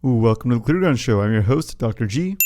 Welcome to the Clear Ground Show. I'm your host, Dr. G,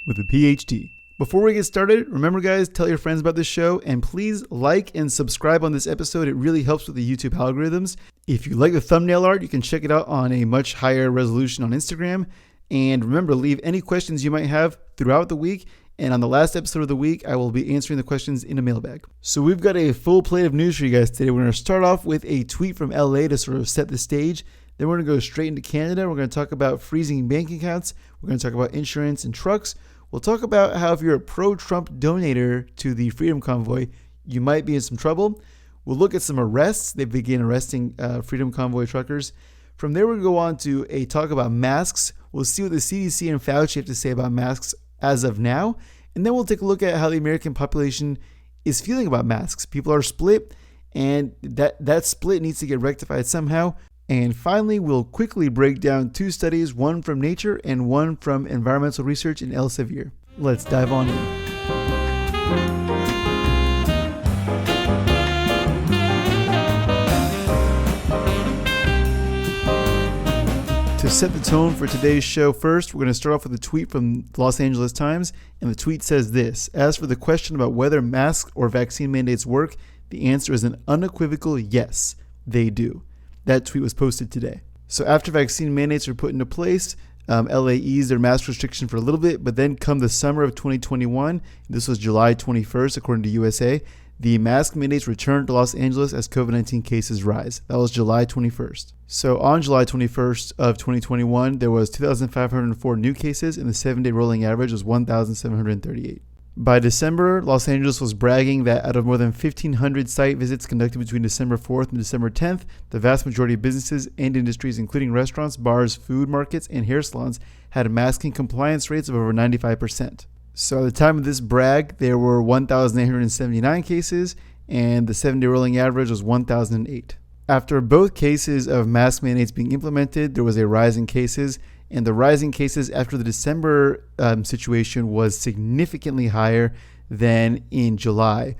with a PhD. Before we get started, remember guys, tell your friends about this show, and please like and subscribe on this episode. It really helps with the YouTube algorithms. If you like the thumbnail art, you can check it out on a much higher resolution on Instagram. And remember, leave any questions you might have throughout the week. And on the last episode of the week, I will be answering the questions in a mailbag. So we've got a full plate of news for you guys today. We're going to start off with a tweet from LA to sort of set the stage. Then we're going to go straight into Canada. We're going to talk about freezing bank accounts. We're going to talk about insurance and trucks. We'll talk about how if you're a pro-Trump donator to the Freedom Convoy, you might be in some trouble. We'll look at some arrests. They began arresting Freedom Convoy truckers. From there, we'll go on to a talk about masks. We'll see what the CDC and Fauci have to say about masks as of now. And then we'll take a look at how the American population is feeling about masks. People are split, and that split needs to get rectified somehow. And finally, we'll quickly break down two studies, one from Nature and one from environmental research in Elsevier. Let's dive on in. To set the tone for today's show, first, we're going to start off with a tweet from the Los Angeles Times. And the tweet says this: as for the question about whether masks or vaccine mandates work, the answer is an unequivocal yes, they do. That tweet was posted today. So after vaccine mandates were put into place, LA eased their mask restriction for a little bit, but then come the summer of 2021, this was July 21st, according to USA, the mask mandates returned to Los Angeles as COVID-19 cases rise. That was July 21st. So on July 21st of 2021, there was 2,504 new cases, and the 7-day rolling average was 1,738. By December, Los Angeles was bragging that out of more than 1,500 site visits conducted between December 4th and December 10th, the vast majority of businesses and industries, including restaurants, bars, food markets, and hair salons, had masking compliance rates of over 95%. So at the time of this brag, there were 1,879 cases, and the 7-day rolling average was 1,008. After both cases of mask mandates being implemented, there was a rise in cases. And the rising cases after the December situation was significantly higher than in July.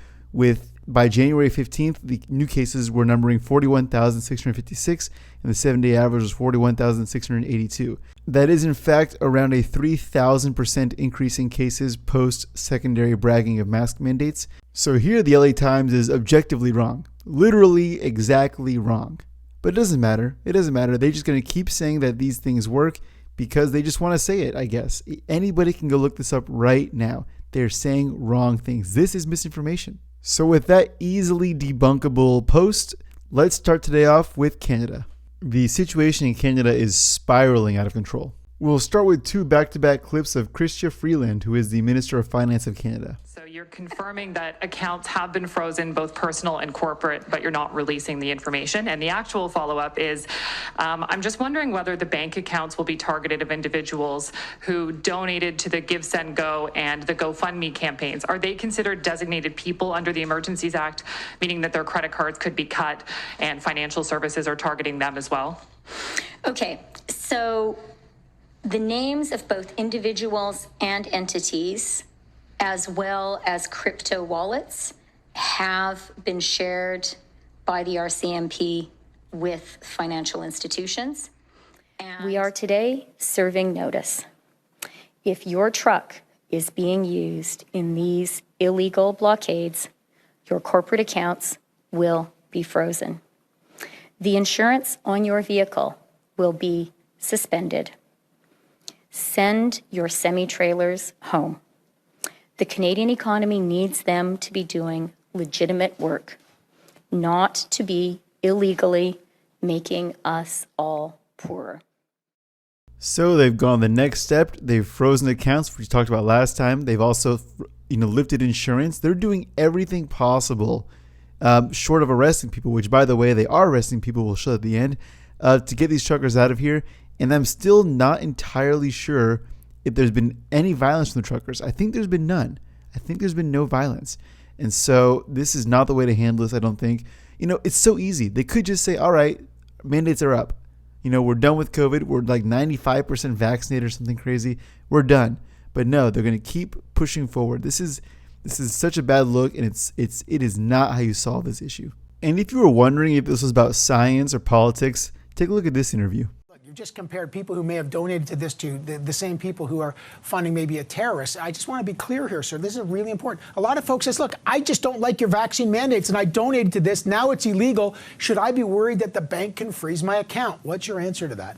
By January 15th, the new cases were numbering 41,656, and the 7-day average was 41,682. That is, in fact, around a 3,000% increase in cases post-secondary bragging of mask mandates. So here the LA Times is objectively wrong. Literally exactly wrong. But it doesn't matter. It doesn't matter. They're just going to keep saying that these things work because they just want to say it, I guess. Anybody can go look this up right now. They're saying wrong things. This is misinformation. So with that easily debunkable post, let's start today off with Canada. The situation in Canada is spiraling out of control. We'll start with two back-to-back clips of Chrystia Freeland, who is the Minister of Finance of Canada. So you're confirming that accounts have been frozen, both personal and corporate, but you're not releasing the information. And the actual follow-up is, I'm just wondering whether the bank accounts will be targeted of individuals who donated to the Give, Send, Go and the GoFundMe campaigns. Are they considered designated people under the Emergencies Act, meaning that their credit cards could be cut and financial services are targeting them as well? Okay, so the names of both individuals and entities, as well as crypto wallets, have been shared by the RCMP with financial institutions. And we are today serving notice. If your truck is being used in these illegal blockades, your corporate accounts will be frozen. The insurance on your vehicle will be suspended. Send your semi-trailers home. The Canadian economy needs them to be doing legitimate work, not to be illegally making us all poorer. So they've gone the next step. They've frozen accounts, which we talked about last time. They've also, lifted insurance. They're doing everything possible, short of arresting people, which, by the way, they are arresting people. We'll show at the end, to get these truckers out of here. And I'm still not entirely sure if there's been any violence from the truckers. I think there's been none. I think there's been no violence. And so this is not the way to handle this, I don't think. It's so easy. They could just say, all right, mandates are up. We're done with COVID. We're like 95% vaccinated or something crazy. We're done. But no, they're going to keep pushing forward. This is such a bad look, and it is not how you solve this issue. And if you were wondering if this was about science or politics, take a look at this interview. You just compared people who may have donated to this to the same people who are funding maybe a terrorist. I just want to be clear here, sir. This is really important. A lot of folks say, look, I just don't like your vaccine mandates and I donated to this. Now it's illegal. Should I be worried that the bank can freeze my account? What's your answer to that?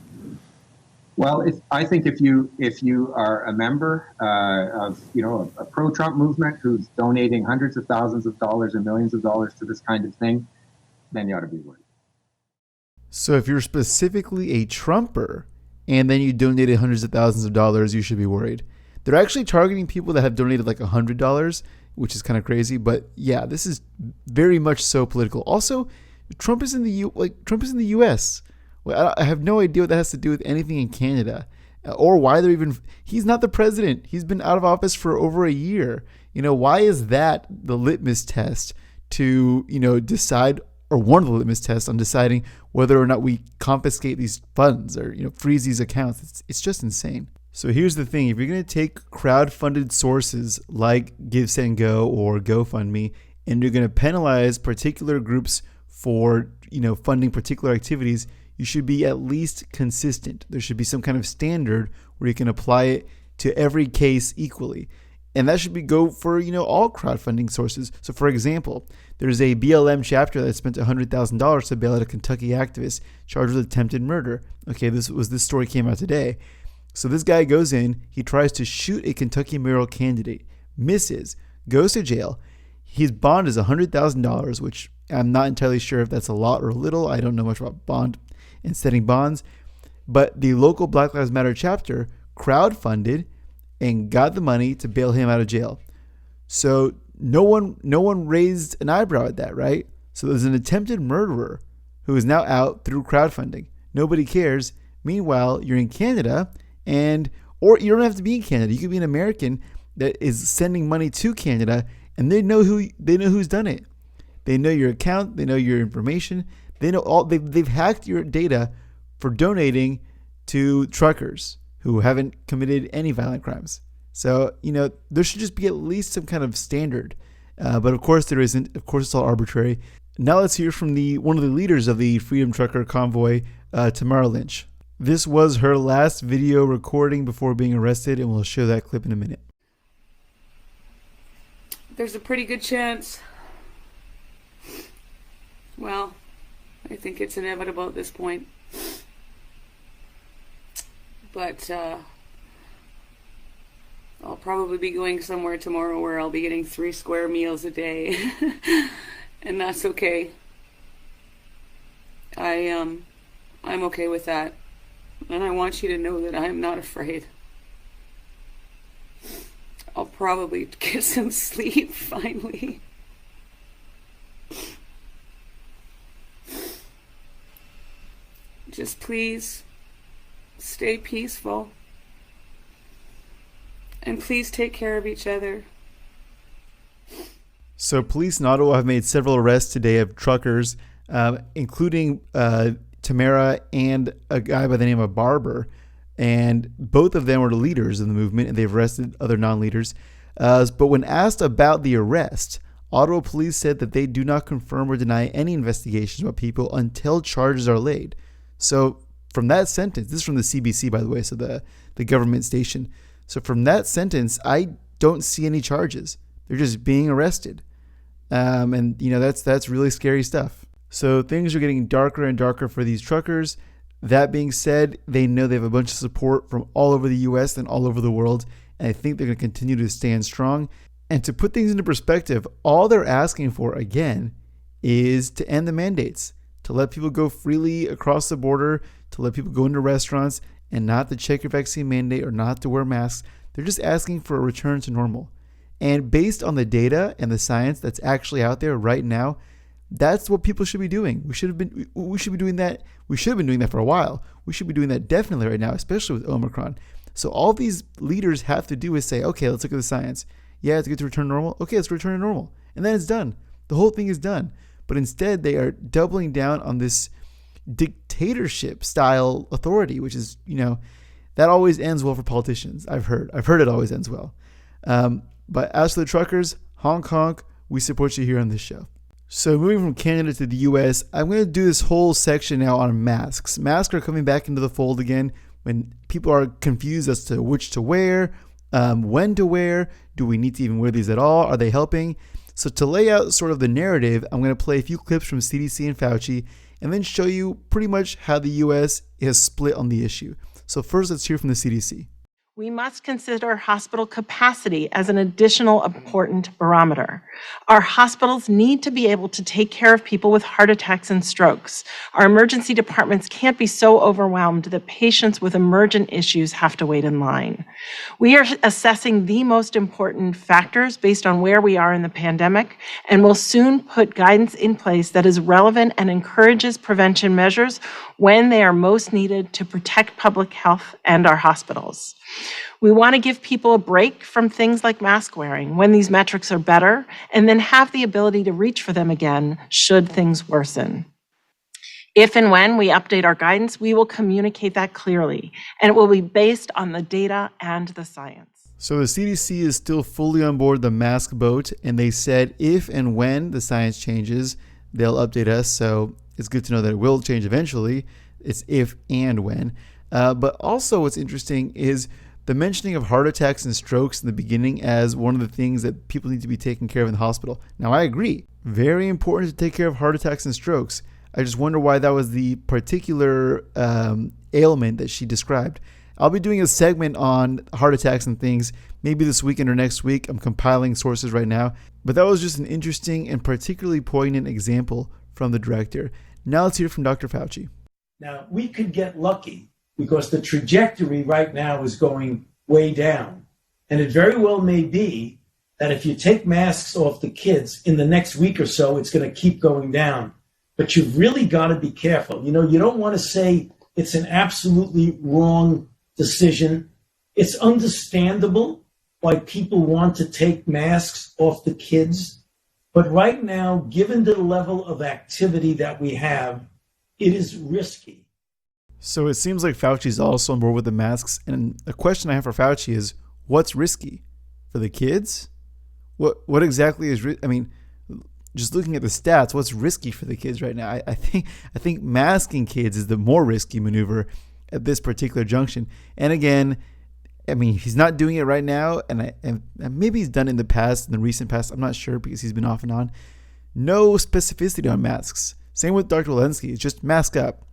Well, I think if you are a member of a pro-Trump movement who's donating hundreds of thousands of dollars and millions of dollars to this kind of thing, then you ought to be worried. So if you're specifically a Trumper and then you donated hundreds of thousands of dollars, you should be worried. They're actually targeting people that have donated like $100, which is kind of crazy. But yeah, this is very much so political. Also, Trump is in the U.S. Well, I have no idea what that has to do with anything in Canada or why they're even. He's not the president. He's been out of office for over a year. Why is that the litmus test to decide, or one of the litmus tests on deciding whether or not we confiscate these funds or freeze these accounts? It's just insane. So here's the thing: if you're going to take crowdfunded sources like GiveSendGo or GoFundMe, and you're going to penalize particular groups for funding particular activities, you should be at least consistent. There should be some kind of standard where you can apply it to every case equally. And that should go for, all crowdfunding sources. So for example, there's a BLM chapter that spent $100,000 to bail out a Kentucky activist charged with attempted murder. Okay, this story came out today. So this guy goes in, he tries to shoot a Kentucky mayoral candidate, misses, goes to jail. His bond is $100,000, which I'm not entirely sure if that's a lot or little. I don't know much about bond and setting bonds. But the local Black Lives Matter chapter crowdfunded and got the money to bail him out of jail. So no one raised an eyebrow at that, right? So there's an attempted murderer who is now out through crowdfunding. Nobody cares. Meanwhile, you're in Canada, or you don't have to be in Canada. You could be an American that is sending money to Canada, and they know who's done it. They know your account. They know your information. They know they've hacked your data for donating to truckers who haven't committed any violent crimes. So, there should just be at least some kind of standard. But of course there isn't. Of course it's all arbitrary. Now let's hear from one of the leaders of the Freedom Trucker Convoy, Tamara Lynch. This was her last video recording before being arrested, and we'll show that clip in a minute. There's a pretty good chance. Well, I think it's inevitable at this point. But I'll probably be going somewhere tomorrow where I'll be getting 3 square meals a day. And that's okay. I'm okay with that. And I want you to know that I'm not afraid. I'll probably get some sleep finally. Just please stay peaceful. And please take care of each other. So police in Ottawa have made several arrests today of truckers, including Tamara and a guy by the name of Barber. And both of them were the leaders of the movement, and they've arrested other non-leaders. But when asked about the arrest, Ottawa police said that they do not confirm or deny any investigations about people until charges are laid. So from that sentence, this is from the CBC, by the way, so the government station. So from that sentence, I don't see any charges. They're just being arrested. And that's really scary stuff. So things are getting darker and darker for these truckers. That being said, they know they have a bunch of support from all over the U.S. and all over the world, and I think they're going to continue to stand strong. And to put things into perspective, all they're asking for, again, is to end the mandates, to let people go freely across the border, to let people go into restaurants, and not to check your vaccine mandate or not to wear masks. They're just asking for a return to normal. And based on the data and the science that's actually out there right now, that's what people should be doing. We should be doing that. We should have been doing that for a while. We should be doing that definitely right now, especially with Omicron. So all these leaders have to do is say, okay, let's look at the science. Yeah, it's good to return to normal. Okay, let's return to normal. And then it's done. The whole thing is done. But instead, they are doubling down on this dictatorship style authority, which is, that always ends well for politicians. I've heard it always ends well. But as for the truckers, honk honk, we support you here on this show. So moving from Canada to the US, I'm going to do this whole section now on masks. Masks are coming back into the fold again when people are confused as to which to wear, when to wear, do we need to even wear these at all, are they helping? So to lay out sort of the narrative, I'm going to play a few clips from CDC and Fauci and then show you pretty much how the US is split on the issue. So first, let's hear from the CDC. We must consider hospital capacity as an additional important barometer. Our hospitals need to be able to take care of people with heart attacks and strokes. Our emergency departments can't be so overwhelmed that patients with emergent issues have to wait in line. We are assessing the most important factors based on where we are in the pandemic, and will soon put guidance in place that is relevant and encourages prevention measures when they are most needed to protect public health and our hospitals. We want to give people a break from things like mask wearing when these metrics are better, and then have the ability to reach for them again should things worsen. If and when we update our guidance, we will communicate that clearly, and it will be based on the data and the science. So the CDC is still fully on board the mask boat, and they said if and when the science changes, they'll update us. So it's good to know that it will change eventually. It's if and when. But also what's interesting is the mentioning of heart attacks and strokes in the beginning as one of the things that people need to be taken care of in the hospital. Now, I agree. Very important to take care of heart attacks and strokes. I just wonder why that was the particular ailment that she described. I'll be doing a segment on heart attacks and things maybe this weekend or next week. I'm compiling sources right now. But that was just an interesting and particularly poignant example from the director. Now let's hear from Dr. Fauci. Now, we could get lucky because the trajectory right now is going way down. And it very well may be that if you take masks off the kids in the next week or so, it's going to keep going down. But you've really got to be careful. You know, you don't want to say it's an absolutely wrong decision. It's understandable why people want to take masks off the kids. But right now, given the level of activity that we have, it is risky. So it seems like Fauci's also on board with the masks. And a question I have for Fauci is, what's risky for the kids? What exactly is, I mean, just looking at the stats, what's risky for the kids right now? I think masking kids is the more risky maneuver at this particular junction. And again, I mean, he's not doing it right now, and maybe he's done it in the past, in the recent past. I'm not sure because he's been off and on. No specificity on masks. Same with Dr. Walensky. It's just mask up.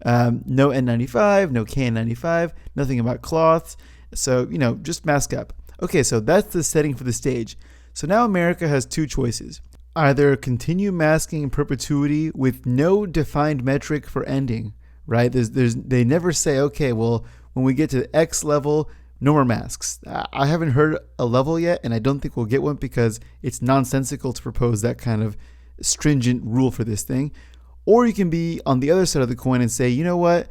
No N95, no KN95, nothing about cloths. So, just mask up. Okay, so that's the setting for the stage. So now America has two choices. Either continue masking in perpetuity with no defined metric for ending, right? They never say, okay, well, when we get to X level, no more masks. I haven't heard a level yet, and I don't think we'll get one because it's nonsensical to propose that kind of stringent rule for this thing. Or you can be on the other side of the coin and say, you know what,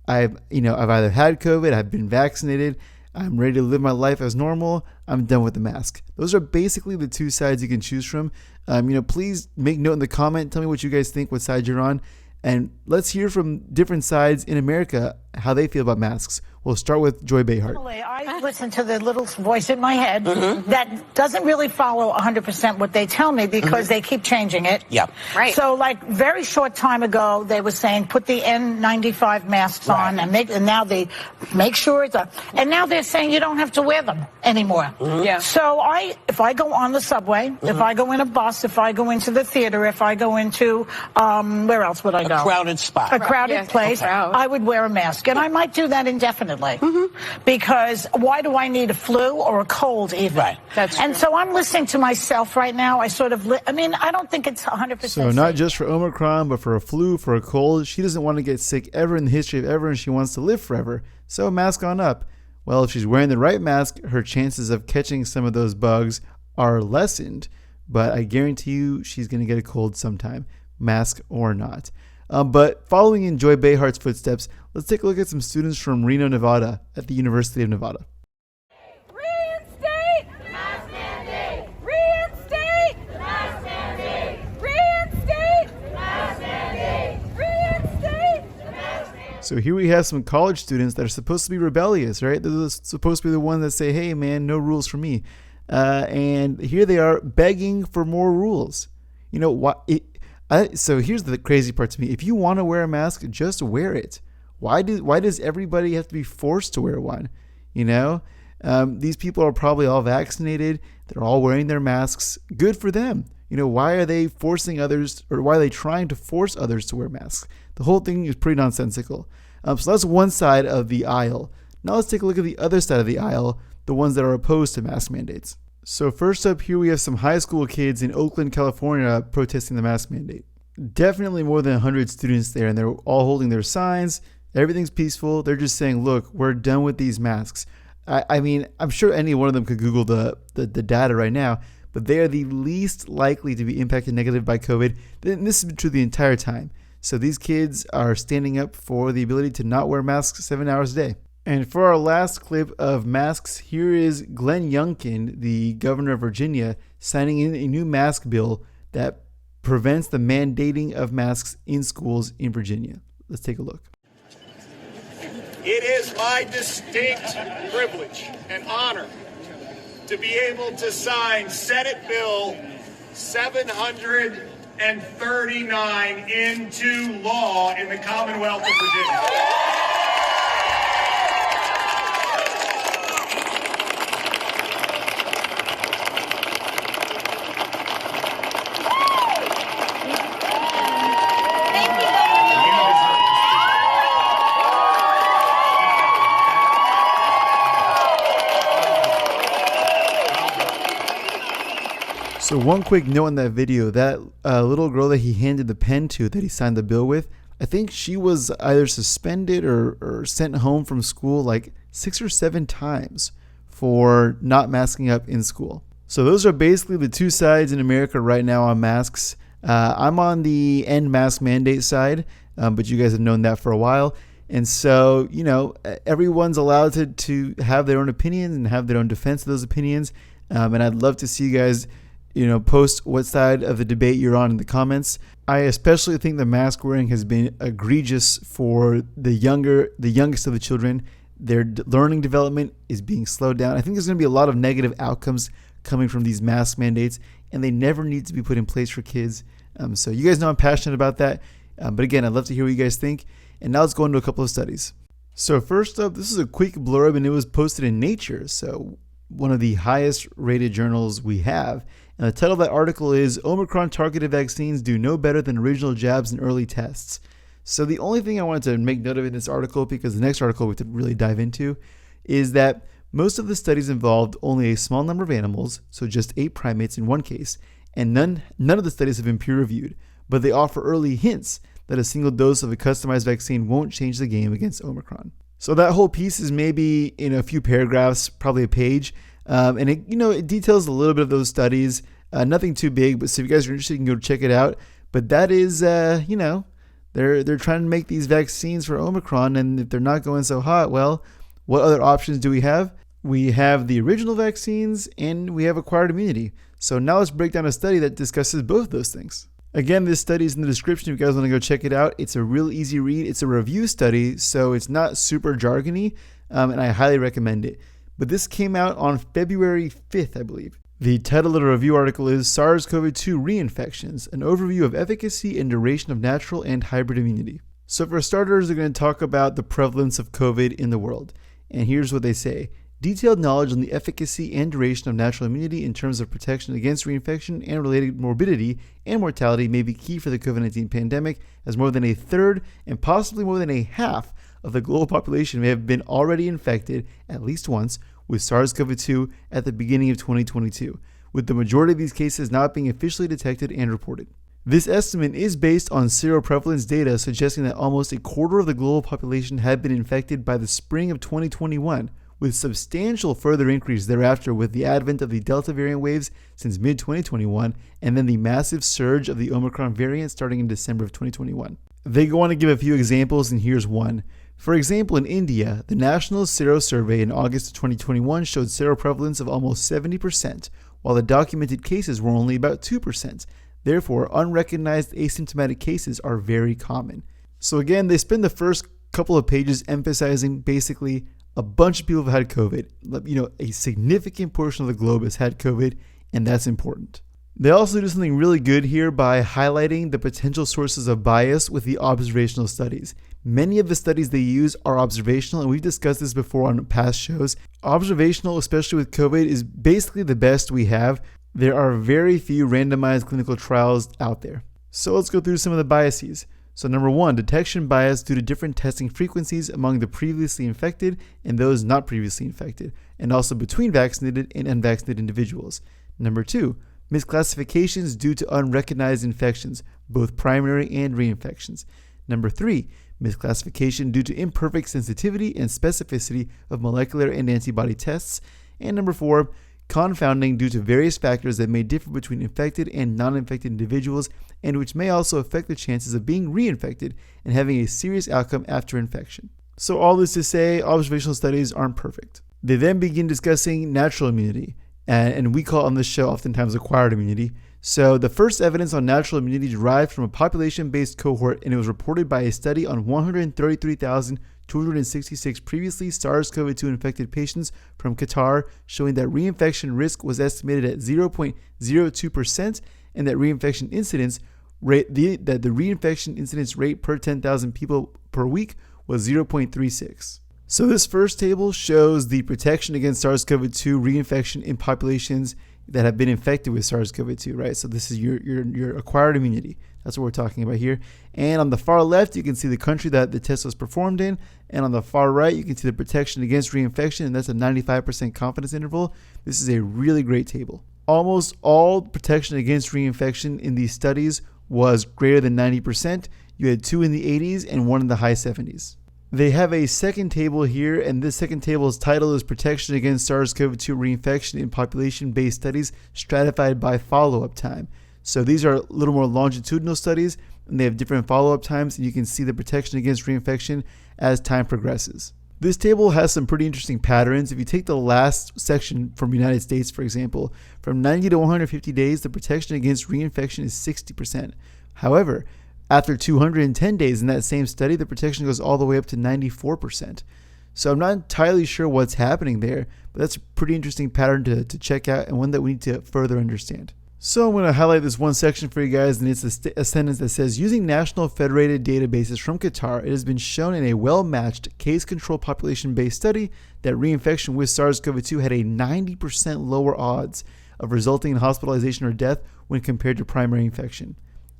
I've either had COVID, I've been vaccinated, I'm ready to live my life as normal, I'm done with the mask. Those are basically the two sides you can choose from. Please make note in the comment, tell me what you guys think, what side you're on, and let's hear from different sides in America how they feel about masks. We'll start with Joy Behart. I listen to the little voice in my head that doesn't really follow 100% what they tell me because they keep changing it. Yeah. Right. So, very short time ago, they were saying put the N95 masks on and now they make sure and now they're saying you don't have to wear them anymore. Yeah. So if I go on the subway, if I go in a bus, if I go into the theater, if I go into where else would I go? A crowded spot. A crowded place. I would wear a mask, and I might do that indefinitely. Because why do I need a flu or a cold even? Right. And so I'm listening to myself right now. I don't think it's 100%. So not just for Omicron, but for a flu, for a cold. She doesn't want to get sick ever in the history of ever, and she wants to live forever. So mask on up. Well, if she's wearing the right mask, her chances of catching some of those bugs are lessened. But I guarantee you she's going to get a cold sometime, mask or not. But following in Joy Behart's footsteps, let's take a look at some students from Reno, Nevada at the University of Nevada. Reinstate the mask mandate! Reinstate the mask mandate! Reinstate the mask mandate! Reinstate the mask mandate! So here we have some college students that are supposed to be rebellious, right? They're supposed to be the ones that say, hey man, no rules for me. And here they are begging for more rules. You know what? So here's the crazy part to me. If you want to wear a mask, just wear it. Why does everybody have to be forced to wear one? You know, these people are probably all vaccinated. They're all wearing their masks. Good for them. You know, why are they forcing others, or why are they trying to force others to wear masks? The whole thing is pretty nonsensical. So that's one side of the aisle. Now let's take a look at the other side of the aisle, the ones that are opposed to mask mandates. So first up here, we have some high school kids in Oakland, California protesting the mask mandate. Definitely more than 100 students there, and they're all holding their signs. Everything's peaceful. They're just saying, look, we're done with these masks. I mean, I'm sure any one of them could Google the data right now, but they are the least likely to be impacted negatively by COVID. And this has been true the entire time. So these kids are standing up for the ability to not wear masks 7 hours a day. And for our last clip of masks, here is Glenn Youngkin, the governor of Virginia, signing in a new mask bill that prevents the mandating of masks in schools in Virginia. Let's take a look. It is my distinct privilege and honor to be able to sign Senate Bill 739 into law in the Commonwealth of Virginia. So one quick note on that video, that little girl that he handed the pen to, that he signed the bill with, I think she was either suspended or sent home from school like 6 or 7 times for not masking up in school. So those are basically the two sides in America right now on masks. I'm on the end mask mandate side, but you guys have known that for a while. And so, you know, everyone's allowed to have their own opinions and have their own defense of those opinions. And I'd love to see you guys, you know, post what side of the debate you're on in the comments. I especially think the mask wearing has been egregious for the youngest of the children. Their learning development is being slowed down. I think there's going to be a lot of negative outcomes coming from these mask mandates, and they never need to be put in place for kids. So you guys know I'm passionate about that. But again, I'd love to hear what you guys think. And now let's go into a couple of studies. So first up, this is a quick blurb, and it was posted in Nature, so one of the highest rated journals we have. And the title of that article is Omicron targeted vaccines do no better than original jabs in early tests. So the only thing I wanted to make note of in this article, because the next article we could really dive into, is that most of the studies involved only a small number of animals, so just 8 primates in one case, and none of the studies have been peer reviewed, but they offer early hints that a single dose of a customized vaccine won't change the game against Omicron. So that whole piece is maybe in a few paragraphs, probably a page. And it details a little bit of those studies, nothing too big, but so if you guys are interested, you can go check it out. But that is, they're trying to make these vaccines for Omicron, and if they're not going so hot, well, what other options do we have? We have the original vaccines, and we have acquired immunity. So now let's break down a study that discusses both those things. Again, this study is in the description if you guys want to go check it out. It's a real easy read. It's a review study, so it's not super jargony, and I highly recommend it. But this came out on February 5th, I believe. The title of the review article is SARS-CoV-2 Reinfections, an overview of efficacy and duration of natural and hybrid immunity. So for starters, they're going to talk about the prevalence of COVID in the world. And here's what they say. Detailed knowledge on the efficacy and duration of natural immunity in terms of protection against reinfection and related morbidity and mortality may be key for the COVID-19 pandemic, as more than a third and possibly more than a half of the global population may have been already infected at least once with SARS-CoV-2 at the beginning of 2022, with the majority of these cases not being officially detected and reported. This estimate is based on seroprevalence data suggesting that almost a quarter of the global population had been infected by the spring of 2021, with substantial further increase thereafter with the advent of the Delta variant waves since mid-2021 and then the massive surge of the Omicron variant starting in December of 2021. They go on to give a few examples, and here's one. For example, in India, the National Sero Survey in August of 2021 showed seroprevalence of almost 70%, while the documented cases were only about 2%. Therefore, unrecognized asymptomatic cases are very common. So again, they spend the first couple of pages emphasizing basically a bunch of people have had COVID. A significant portion of the globe has had COVID, and that's important. They also do something really good here by highlighting the potential sources of bias with the observational studies. Many of the studies they use are observational, and we've discussed this before on past shows. Observational, especially with COVID, is basically the best we have. There are very few randomized clinical trials out there. So let's go through some of the biases. So number 1, detection bias due to different testing frequencies among the previously infected and those not previously infected, and also between vaccinated and unvaccinated individuals. Number 2, misclassifications due to unrecognized infections, both primary and reinfections. Number 3, misclassification due to imperfect sensitivity and specificity of molecular and antibody tests. And number 4, confounding due to various factors that may differ between infected and non-infected individuals and which may also affect the chances of being reinfected and having a serious outcome after infection. So all this to say, observational studies aren't perfect. They then begin discussing natural immunity, and we call on this show oftentimes acquired immunity. So the first evidence on natural immunity derived from a population-based cohort, and it was reported by a study on 133,266 previously SARS-CoV-2 infected patients from Qatar, showing that reinfection risk was estimated at 0.02% and that reinfection incidence rate, the reinfection incidence rate per 10,000 people per week was 0.36. So this first table shows the protection against SARS-CoV-2 reinfection in populations that have been infected with SARS-CoV-2, right? So this is your acquired immunity. That's what we're talking about here. And on the far left, you can see the country that the test was performed in. And on the far right, you can see the protection against reinfection, and that's a 95% confidence interval. This is a really great table. Almost all protection against reinfection in these studies was greater than 90%. You had 2 in the 80s and 1 in the high 70s. They have a second table here, and this second table's title is Protection Against SARS-CoV-2 Reinfection in Population-Based Studies Stratified by Follow-Up Time. So these are a little more longitudinal studies, and they have different follow-up times, and you can see the protection against reinfection as time progresses. This table has some pretty interesting patterns. If you take the last section from the United States, for example, from 90 to 150 days, the protection against reinfection is 60%. However, after 210 days in that same study, the protection goes all the way up to 94%. So I'm not entirely sure what's happening there, but that's a pretty interesting pattern to check out and one that we need to further understand. So I'm going to highlight this one section for you guys, and it's a sentence that says, using national federated databases from Qatar, it has been shown in a well-matched case-control population-based study that reinfection with SARS-CoV-2 had a 90% lower odds of resulting in hospitalization or death when compared to primary infection.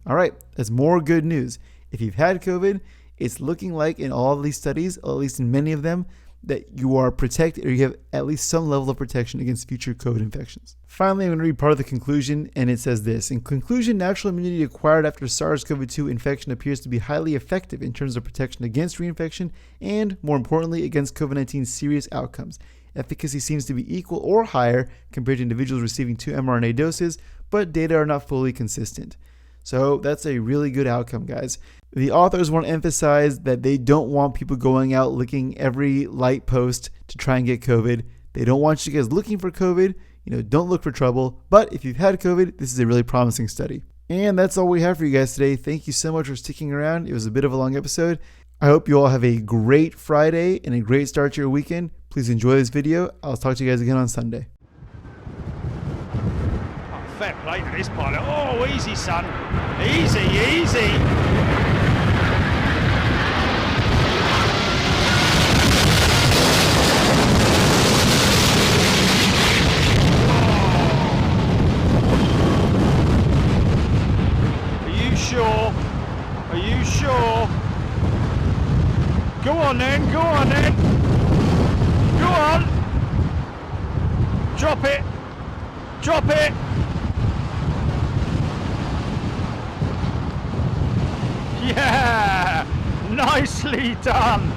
All right, that's more good news. If you've had COVID, it's looking like in all of these studies, or at least in many of them, that you are protected, or you have at least some level of protection against future COVID infections. Finally, I'm going to read part of the conclusion, and it says this. In conclusion, natural immunity acquired after SARS-CoV-2 infection appears to be highly effective in terms of protection against reinfection and, more importantly, against COVID-19 serious outcomes. Efficacy seems to be equal or higher compared to individuals receiving 2 mRNA doses, but data are not fully consistent. So that's a really good outcome, guys. The authors want to emphasize that they don't want people going out licking every light post to try and get COVID. They don't want you guys looking for COVID. Don't look for trouble. But if you've had COVID, this is a really promising study. And that's all we have for you guys today. Thank you so much for sticking around. It was a bit of a long episode. I hope you all have a great Friday and a great start to your weekend. Please enjoy this video. I'll talk to you guys again on Sunday. Fair play to this pilot. Oh, easy, son. Easy, easy. Are you sure? Are you sure? Go on then, go on then. Go on. Drop it. Drop it. Yeah, nicely done.